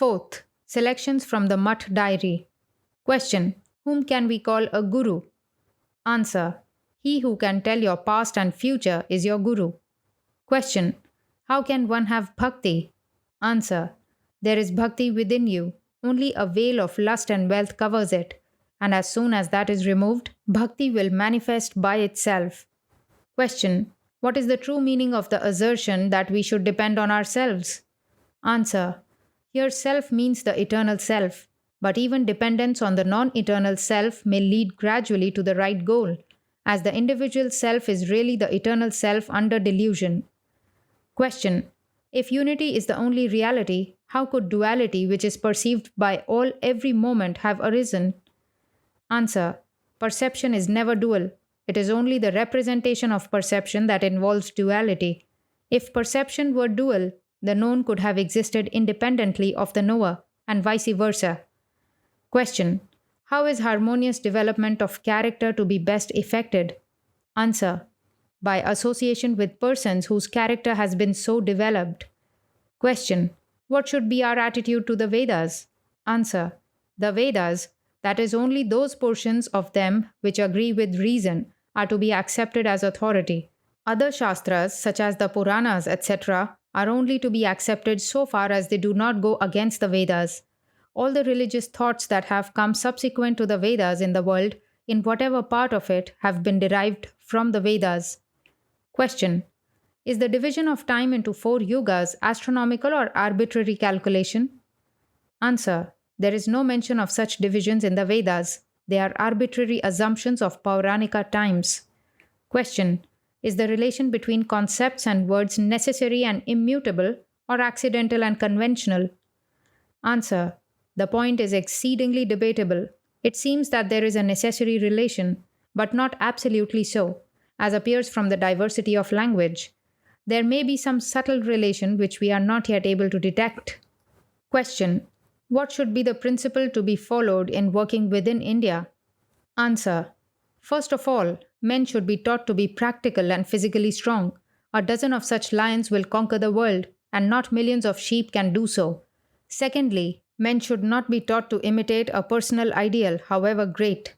Fourth, selections from the Mutt Diary. Question: whom can we call a guru? Answer: he who can tell your past and future is your guru. Question: how can one have bhakti? Answer: there is bhakti within you. Only a veil of lust and wealth covers it. And as soon as that is removed, bhakti will manifest by itself. Question: what is the true meaning of the assertion that we should depend on ourselves? Answer: here self means the eternal self, but even dependence on the non eternal self may lead gradually to the right goal, as the individual self is really the eternal self under delusion. Question: if unity is the only reality, how could duality, which is perceived by all every moment, have arisen? Answer: perception is never dual. It is only the representation of perception that involves duality. If perception were dual, the known could have existed independently of the knower, and vice versa. Question: how is harmonious development of character to be best effected? Answer: by association with persons whose character has been so developed. Question: what should be our attitude to the Vedas? Answer: the Vedas, that is, only those portions of them which agree with reason, are to be accepted as authority. Other Shastras, such as the Puranas, etc., are only to be accepted so far as they do not go against the Vedas. All the religious thoughts that have come subsequent to the Vedas in the world, in whatever part of it, have been derived from the Vedas. Question: is the division of time into 4 yugas astronomical or arbitrary calculation? Answer: there is no mention of such divisions in the Vedas. They are arbitrary assumptions of Pauranika times. Question: is the relation between concepts and words necessary and immutable, or accidental and conventional? Answer: the point is exceedingly debatable. It seems that there is a necessary relation, but not absolutely so, as appears from the diversity of language. There may be some subtle relation which we are not yet able to detect. Question: what should be the principle to be followed in working within India? Answer: first of all, men should be taught to be practical and physically strong. A dozen of such lions will conquer the world, and not millions of sheep can do so. Secondly, men should not be taught to imitate a personal ideal, however great.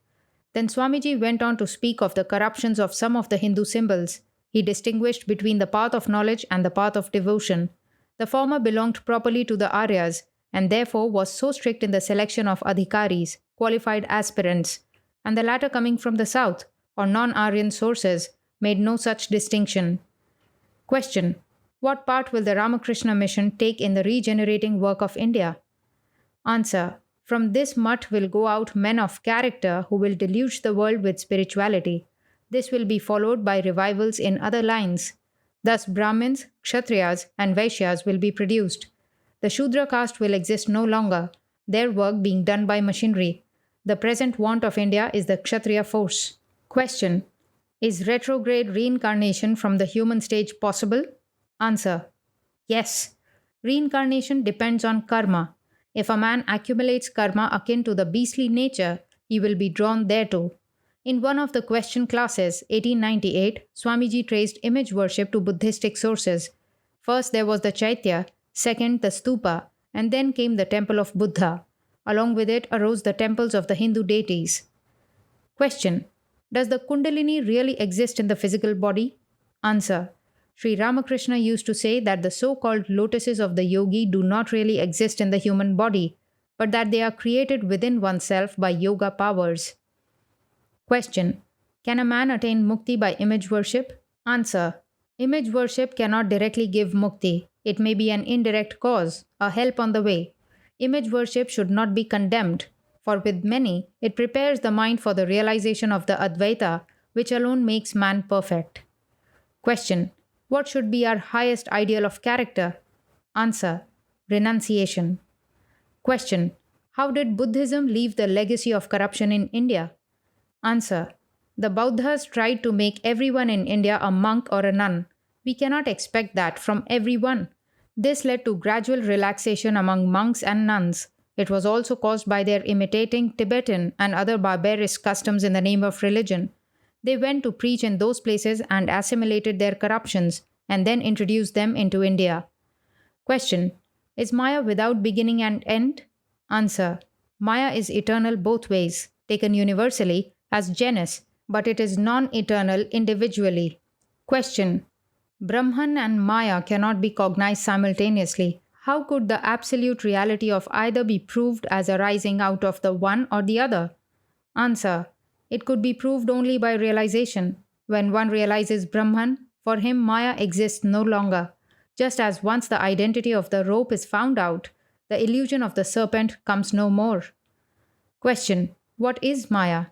Then Swamiji went on to speak of the corruptions of some of the Hindu symbols. He distinguished between the path of knowledge and the path of devotion. The former belonged properly to the Aryas, and therefore was so strict in the selection of adhikaris, qualified aspirants, and the latter, coming from the south, or non-Aryan sources, made no such distinction. Question: what part will the Ramakrishna mission take in the regenerating work of India? Answer: from this mutt will go out men of character who will deluge the world with spirituality. This will be followed by revivals in other lines. Thus Brahmins, Kshatriyas, and Vaishyas will be produced. The Shudra caste will exist no longer, their work being done by machinery. The present want of India is the Kshatriya force. Question: is retrograde reincarnation from the human stage possible? Answer: yes. Reincarnation depends on karma. If a man accumulates karma akin to the beastly nature, he will be drawn thereto. In one of the question classes, 1898, Swamiji traced image worship to Buddhistic sources. First there was the Chaitya, second the Stupa, and then came the temple of Buddha. Along with it arose the temples of the Hindu deities. Question: does the Kundalini really exist in the physical body? Answer: Sri Ramakrishna used to say that the so-called lotuses of the yogi do not really exist in the human body, but that they are created within oneself by yoga powers. Question: can a man attain mukti by image worship? Answer: image worship cannot directly give mukti. It may be an indirect cause, a help on the way. Image worship should not be condemned, for with many, it prepares the mind for the realization of the Advaita, which alone makes man perfect. Question: what should be our highest ideal of character? Answer: renunciation. Question: how did Buddhism leave the legacy of corruption in India? Answer: the Buddhas tried to make everyone in India a monk or a nun. We cannot expect that from everyone. This led to gradual relaxation among monks and nuns. It was also caused by their imitating Tibetan and other barbarous customs in the name of religion. They went to preach in those places and assimilated their corruptions, and then introduced them into India. Question: Is Maya without beginning and end? Answer. Maya is eternal both ways, taken universally as genus, but it is non-eternal individually. Question. Brahman and Maya cannot be cognized simultaneously. How could the absolute reality of either be proved as arising out of the one or the other? Answer. It could be proved only by realization. When one realizes Brahman, for him Maya exists no longer. Just as once the identity of the rope is found out, the illusion of the serpent comes no more. Question. What is Maya?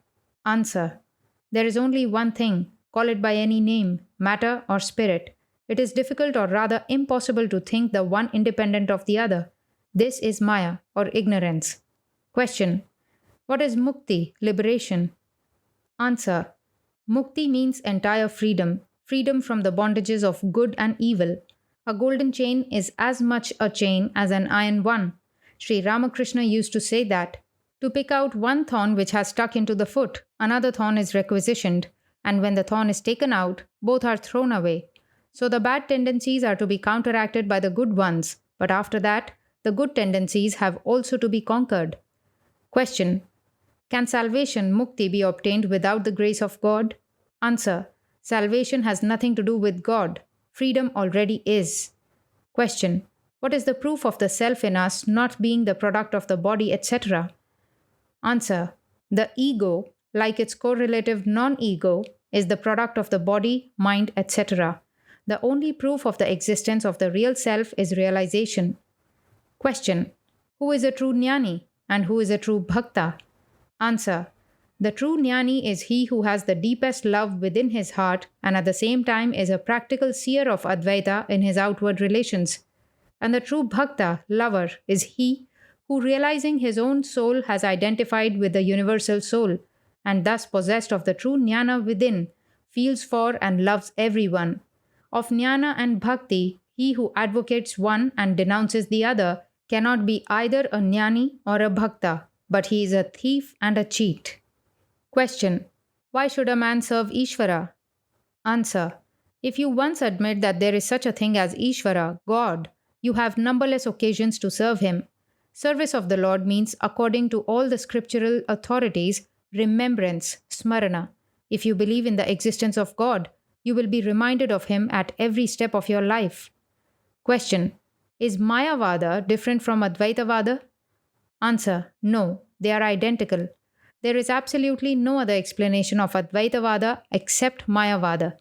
Answer. There is only one thing, call it by any name, matter or spirit. It is difficult or rather impossible to think the one independent of the other. This is Maya or ignorance. Question. What is mukti, liberation? Answer. Mukti means entire freedom, freedom from the bondages of good and evil. A golden chain is as much a chain as an iron one. Sri Ramakrishna used to say that to pick out one thorn which has stuck into the foot, another thorn is requisitioned, and when the thorn is taken out, both are thrown away. So the bad tendencies are to be counteracted by the good ones, but after that, the good tendencies have also to be conquered. Question. Can salvation, mukti, be obtained without the grace of God? Answer. Salvation has nothing to do with God. Freedom already is. Question. What is the proof of the self in us not being the product of the body, etc.? Answer. The ego, like its correlative non-ego, is the product of the body, mind, etc. The only proof of the existence of the real self is realization. Question. Who is a true jnani and who is a true bhakta? Answer. The true jnani is he who has the deepest love within his heart and at the same time is a practical seer of Advaita in his outward relations. And the true bhakta, lover, is he who, realizing his own soul, has identified with the universal soul, and thus possessed of the true jnana within, feels for and loves everyone. Of jnana and bhakti, he who advocates one and denounces the other cannot be either a jnani or a bhakta, but he is a thief and a cheat. Question. Why should a man serve Ishvara? Answer. If you once admit that there is such a thing as Ishvara, God, you have numberless occasions to serve him. Service of the Lord means, according to all the scriptural authorities, remembrance, smarana. If you believe in the existence of God, you will be reminded of him at every step of your life. Question. Is Mayavada different from Advaitavada? Answer. No, they are identical. There is absolutely no other explanation of Advaitavada except Mayavada.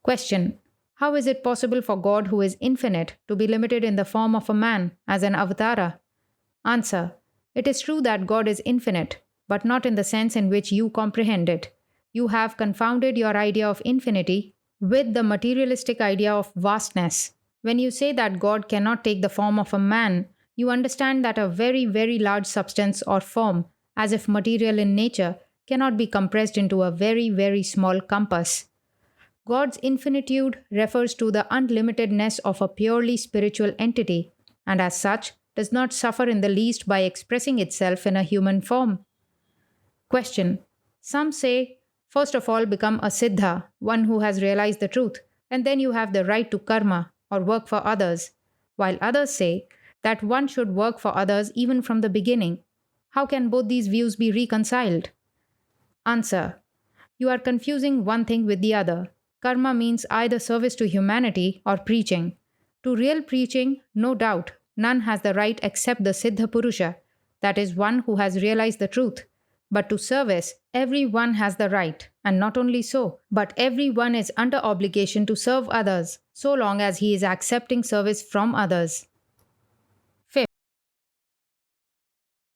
Question. How is it possible for God, who is infinite, to be limited in the form of a man as an avatara? Answer. It is true that God is infinite, but not in the sense in which you comprehend it. You have confounded your idea of infinity with the materialistic idea of vastness. When you say that God cannot take the form of a man, you understand that a very, very large substance or form, as if material in nature, cannot be compressed into a very, very small compass. God's infinitude refers to the unlimitedness of a purely spiritual entity, and as such, does not suffer in the least by expressing itself in a human form. Question. Some say, first of all, become a siddha, one who has realized the truth, and then you have the right to karma, or work for others, while others say that one should work for others even from the beginning. How can both these views be reconciled? Answer. You are confusing one thing with the other. Karma means either service to humanity or preaching. To real preaching, no doubt, none has the right except the Siddha Purusha, that is, one who has realized the truth. But to service, everyone has the right, and not only so, but everyone is under obligation to serve others, so long as he is accepting service from others.